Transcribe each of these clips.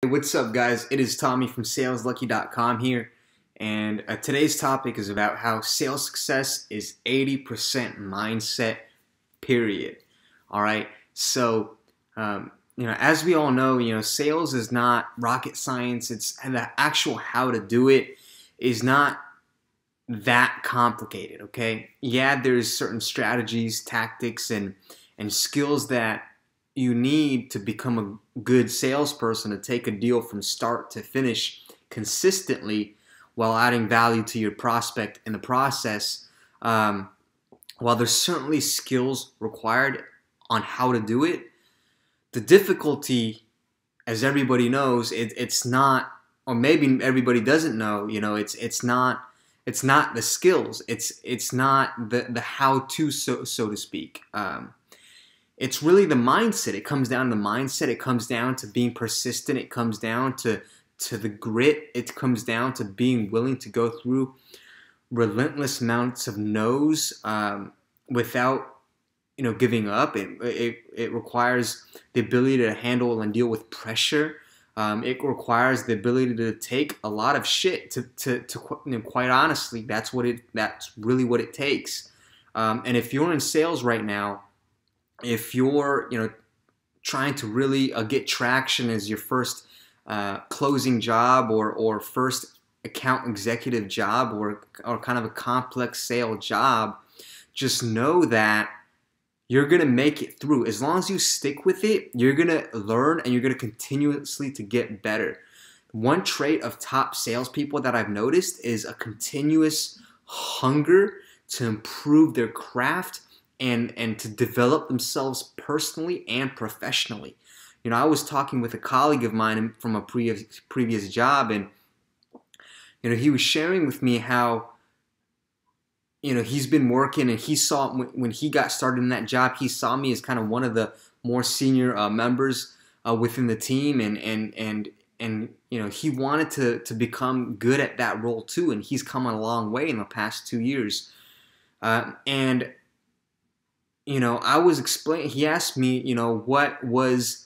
Hey, what's up, guys? It is Tommy from Saleslucky.com here, and today's topic is about how sales success is 80% mindset, period. All right, so as we all know, sales is not rocket science. It's and the actual how to do it is not that complicated. Okay, yeah, there's certain strategies, tactics, and skills that you need to become a good salesperson to take a deal from start to finish consistently while adding value to your prospect in the process. While there's certainly skills required on how to do it, the difficulty, as everybody knows, it's not, or maybe everybody doesn't know, it's not the skills, it's not the how-to, so to speak. It's really the mindset. It comes down to the mindset. It comes down to being persistent. It comes down to the grit. It comes down to being willing to go through relentless amounts of no's without giving up. It requires the ability to handle and deal with pressure. It requires the ability to take a lot of shit. To quite honestly, that's really what it takes. And if you're in sales right now, if you're trying to really get traction as your first closing job or first account executive job or kind of a complex sale job, just know that you're gonna make it through. As long as you stick with it, you're gonna learn and you're gonna continuously to get better. One trait of top salespeople that I've noticed is a continuous hunger to improve their craft and to develop themselves personally and professionally. I was talking with a colleague of mine from a previous job, and he was sharing with me how he's been working, and he saw when he got started in that job, he saw me as kind of one of the more senior members within the team, and he wanted to become good at that role too, and he's come a long way in the past 2 years. I was explaining, he asked me, what was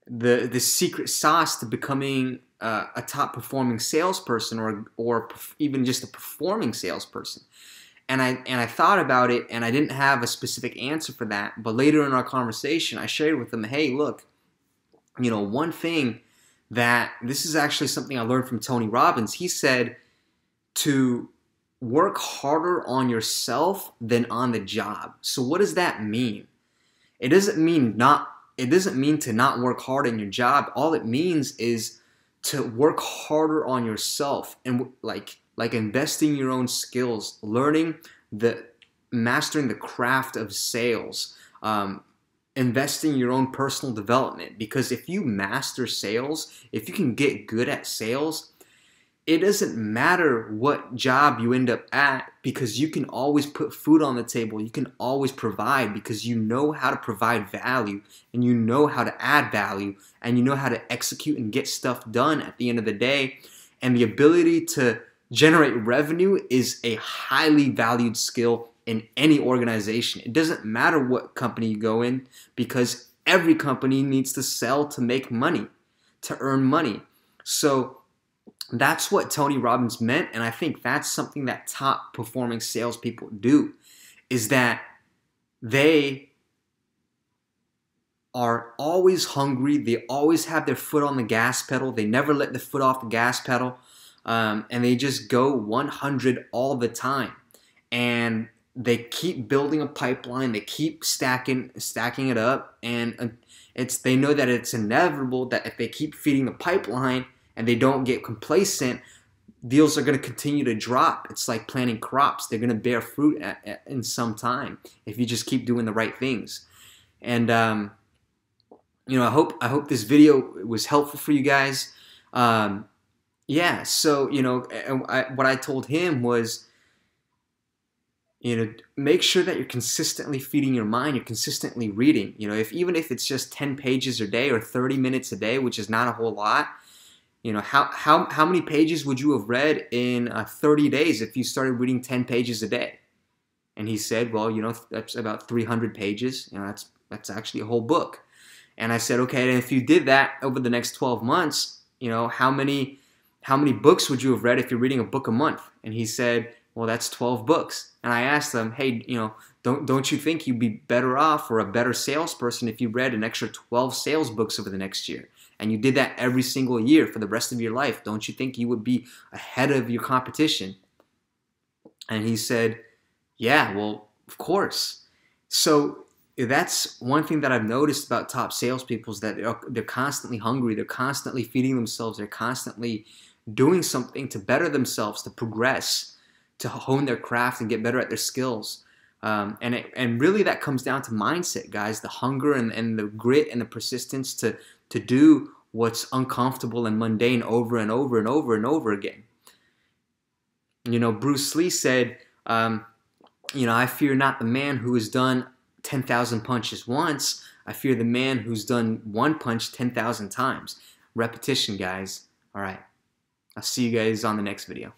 the secret sauce to becoming a top performing salesperson or even just a performing salesperson. And I thought about it, and I didn't have a specific answer for that. But later in our conversation, I shared with him, hey, look, one thing this is actually something I learned from Tony Robbins. He said to work harder on yourself than on the job. So what does that mean? It doesn't mean to not work hard in your job. All it means is to work harder on yourself and like investing your own skills, mastering the craft of sales, investing your own personal development. Because if you master sales, if you can get good at sales, it doesn't matter what job you end up at, because you can always put food on the table. You can always provide, because you know how to provide value, and you know how to add value, and you know how to execute and get stuff done at the end of the day. And the ability to generate revenue is a highly valued skill in any organization. It doesn't matter what company you go in, because every company needs to sell to make money, to earn money. So that's what Tony Robbins meant, and I think that's something that top performing salespeople do, is that they are always hungry. They always have their foot on the gas pedal. They never let the foot off the gas pedal, and they just go 100 all the time. And they keep building a pipeline. They keep stacking it up, and they know that it's inevitable that if they keep feeding the pipeline and they don't get complacent, deals are going to continue to drop. It's like planting crops. They're going to bear fruit in some time if you just keep doing the right things. And I hope this video was helpful for you guys. Yeah. So what I told him was, make sure that you're consistently feeding your mind. You're consistently reading. Even if it's just 10 pages a day or 30 minutes a day, which is not a whole lot. How many pages would you have read in 30 days if you started reading 10 pages a day? And he said, well, that's about 300 pages. That's actually a whole book. And I said, okay, and if you did that over the next 12 months, you know, how many books would you have read if you're reading a book a month? And he said, well, that's 12 books. And I asked him, hey, you know, don't you think you'd be better off or a better salesperson if you read an extra 12 sales books over the next year? And you did that every single year for the rest of your life. Don't you think you would be ahead of your competition? And he said, yeah, well, of course. So that's one thing that I've noticed about top salespeople is that they're constantly hungry. They're constantly feeding themselves. They're constantly doing something to better themselves, to progress, to hone their craft and get better at their skills. And really that comes down to mindset, guys, the hunger and the grit and the persistence to do what's uncomfortable and mundane over and over and over and over again. You know, Bruce Lee said, you know, I fear not the man who has done 10,000 punches once. I fear the man who's done one punch 10,000 times. Repetition, guys. All right. I'll see you guys on the next video.